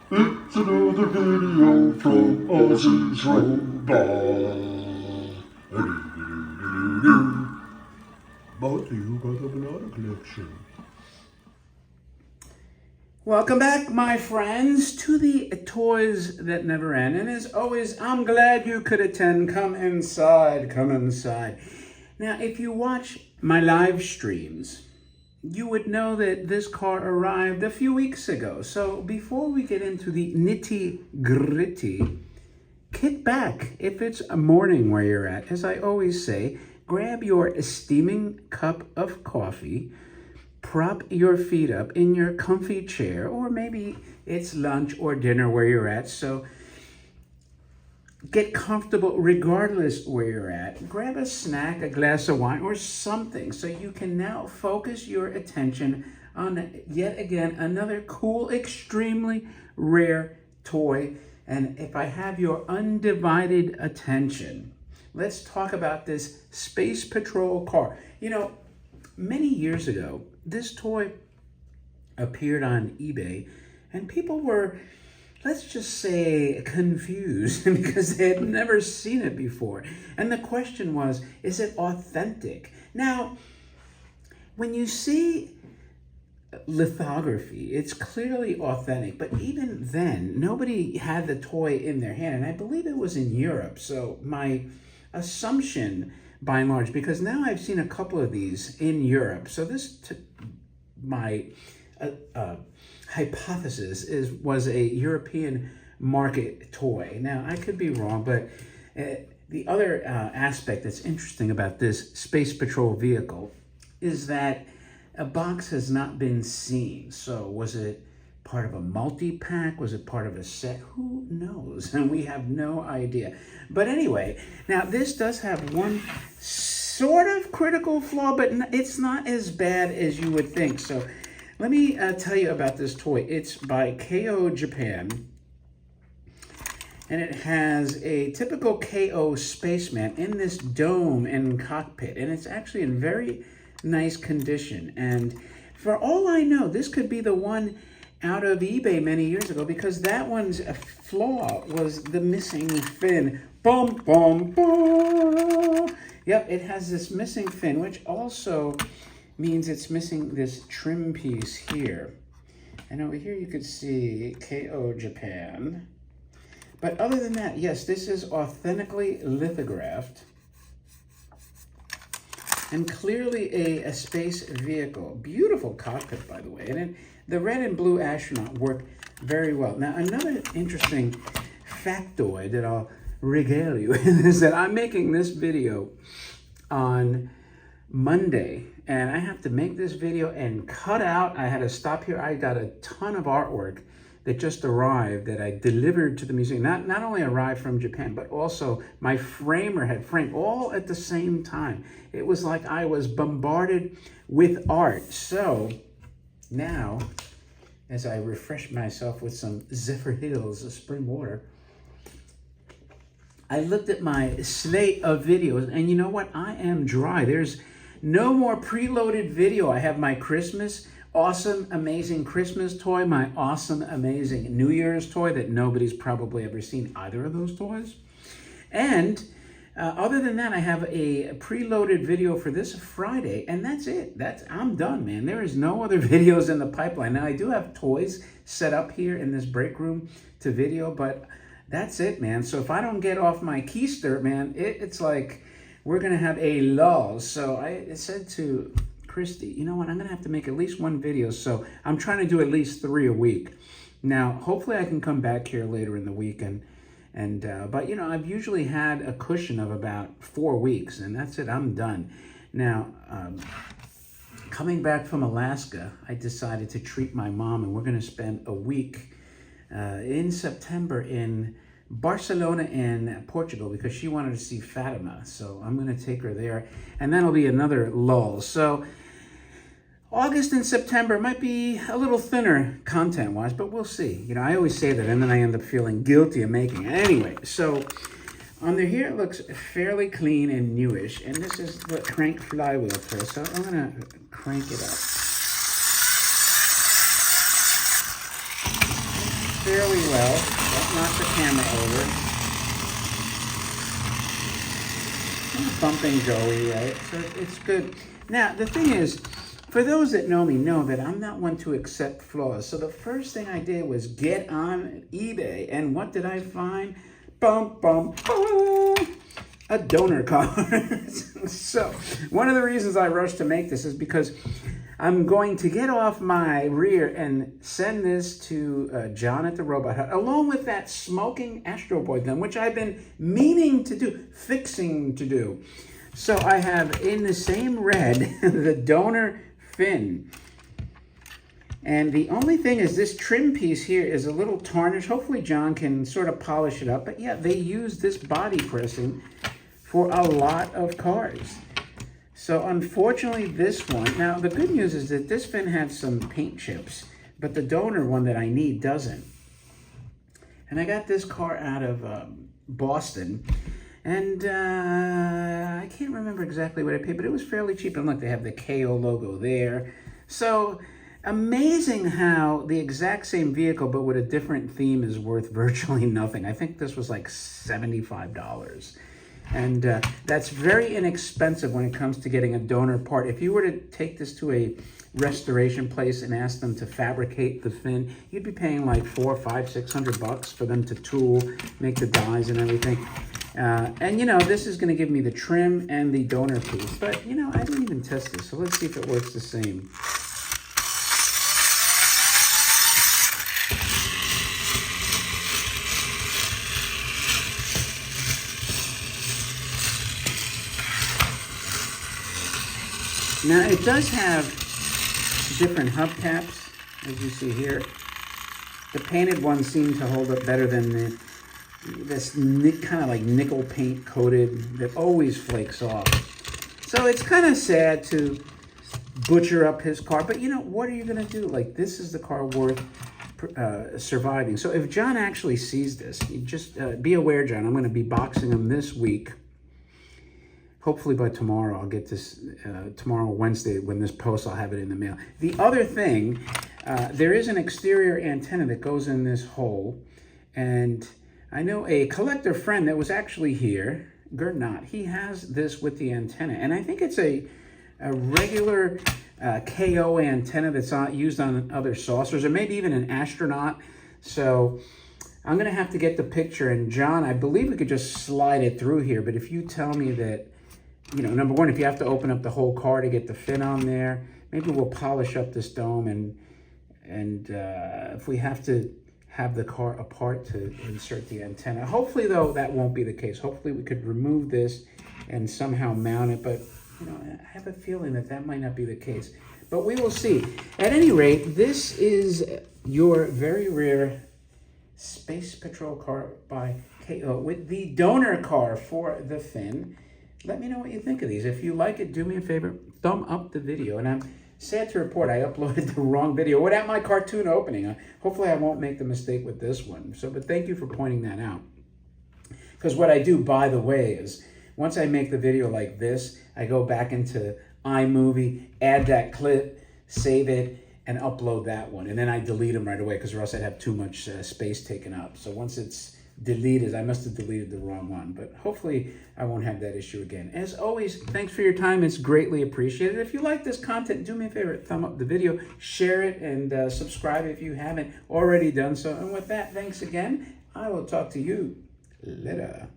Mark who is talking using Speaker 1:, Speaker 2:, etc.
Speaker 1: It's another video from Ozzy's Robot. Brought to you by the Banana Collection. Welcome back, my friends, to the Toys That Never End. And as always, I'm glad you could attend. Come inside, come inside. Now, if you watch my live streams, you would know that this car arrived a few weeks ago. So before we get into the nitty-gritty, kick back. If it's a morning where you're at, as I always say, grab your steaming cup of coffee, prop your feet up in your comfy chair, or maybe it's lunch or dinner where you're at. So get comfortable regardless where you're at. Grab a snack, a glass of wine, or something so you can now focus your attention on yet again another cool, extremely rare toy. And if I have your undivided attention, let's talk about this Space Patrol car. You know, many years ago, this toy appeared on eBay and people were, let's just say, confused because they had never seen it before. And the question was, is it authentic? Now, when you see lithography, it's clearly authentic, but even then, nobody had the toy in their hand, and I believe it was in Europe. So my assumption, by and large, because now I've seen a couple of these in Europe, so this, my hypothesis was a European market toy. Now, I could be wrong, but the other aspect that's interesting about this Space Patrol vehicle is that a box has not been seen. So was it part of a multi-pack? Was it part of a set? Who knows? And we have no idea. But anyway, now this does have one sort of critical flaw, but it's not as bad as you would think. So let me tell you about this toy. It's by KO Japan, and it has a typical KO spaceman in this dome and cockpit, and it's actually in very nice condition. And for all I know, this could be the one out of eBay many years ago, because that one's flaw was the missing fin. Boom, boom, boom. Yep, it has this missing fin, which also means it's missing this trim piece here. And over here you could see KO Japan. But other than that, yes, this is authentically lithographed and clearly a space vehicle. Beautiful cockpit, by the way. And the red and blue astronaut work very well. Now, another interesting factoid that I'll regale you with is that I'm making this video on Monday, and I have to make this video and cut out. I had to stop here. I got a ton of artwork that just arrived that I delivered to the museum. Not only arrived from Japan, but also my framer had framed all at the same time. It was like I was bombarded with art. So now, as I refresh myself with some Zephyrhills spring water, I looked at my slate of videos, and you know what? I am dry. There's no more preloaded video. I have my Christmas, awesome, amazing Christmas toy, my awesome, amazing New Year's toy that nobody's probably ever seen either of those toys. And other than that, I have a preloaded video for this Friday, and that's it. I'm done, man. There is no other videos in the pipeline. Now, I do have toys set up here in this break room to video, but that's it, man. So if I don't get off my keister, man, it's like we're going to have a lull. So I said to Christy, you know what, I'm going to have to make at least one video. So I'm trying to do at least 3 a week. Now, hopefully I can come back here later in the week. But, you know, I've usually had a cushion of about 4 weeks, and that's it. I'm done. Now, coming back from Alaska, I decided to treat my mom, and we're going to spend a week in September in Barcelona in Portugal because she wanted to see Fatima. So I'm going to take her there, and that'll be another lull. So August and September might be a little thinner content-wise, but we'll see. You know, I always say that, and then I end up feeling guilty of making it. Anyway, so under here it looks fairly clean and newish, and this is the crank flywheel press. So I'm going to crank it up. fairly well. Don't knock the camera over. Bumping Joey, right? So it's good. Now, the thing is, for those that know me know that I'm not one to accept flaws. So the first thing I did was get on eBay. And what did I find? Bum, bum, bum. A donor card. So one of the reasons I rushed to make this is because I'm going to get off my rear and send this to John at the Robot Hut, along with that smoking Astro Boy gun, which I've been meaning to do, fixing to do. So I have in the same red, the donor fin. And the only thing is this trim piece here is a little tarnished. Hopefully John can sort of polish it up. But yeah, they use this body pressing for a lot of cars. So unfortunately this one, now the good news is that this fin has some paint chips, but the donor one that I need doesn't. And I got this car out of Boston, and I can't remember exactly what I paid, but it was fairly cheap. And look, they have the KO logo there. So amazing how the exact same vehicle, but with a different theme, is worth virtually nothing. I think this was like $75. And that's very inexpensive when it comes to getting a donor part. If you were to take this to a restoration place and ask them to fabricate the fin, you'd be paying like $400, $500, $600 for them to tool, make the dies and everything. And you know, this is going to give me the trim and the donor piece. But you know, I didn't even test this, so let's see if it works the same. Now it does have different hubcaps, as you see here. The painted ones seem to hold up better than this kind of like nickel paint coated that always flakes off. So it's kind of sad to butcher up his car, but you know, what are you gonna do? Like, this is the car worth surviving. So if John actually sees this, you just be aware, John, I'm gonna be boxing him this week. Hopefully by tomorrow, I'll get this, tomorrow, Wednesday, when this posts, I'll have it in the mail. The other thing, there is an exterior antenna that goes in this hole. And I know a collector friend that was actually here, Gert Knott, he has this with the antenna. And I think it's a regular KO antenna that's used on other saucers, or maybe even an astronaut. So I'm gonna have to get the picture. And John, I believe we could just slide it through here. But if you tell me that, you know, number one, if you have to open up the whole car to get the fin on there, maybe we'll polish up this dome, and if we have to have the car apart to insert the antenna. Hopefully, though, that won't be the case. Hopefully, we could remove this and somehow mount it, but you know, I have a feeling that that might not be the case. But we will see. At any rate, this is your very rare Space Patrol car by KO with the donor car for the fin. Let me know what you think of these. If you like it, do me a favor, thumb up the video. And I'm sad to report I uploaded the wrong video without my cartoon opening. Hopefully I won't make the mistake with this one. But thank you for pointing that out. Because what I do, by the way, is once I make the video like this, I go back into iMovie, add that clip, save it, and upload that one. And then I delete them right away, because or else I'd have too much space taken up. So once it's deleted, I must have deleted the wrong one, but hopefully I won't have that issue again. As always, thanks for your time. It's greatly appreciated. If you like this content, do me a favor, thumb up the video, share it, and subscribe if you haven't already done so. And with that, thanks again. I will talk to you later.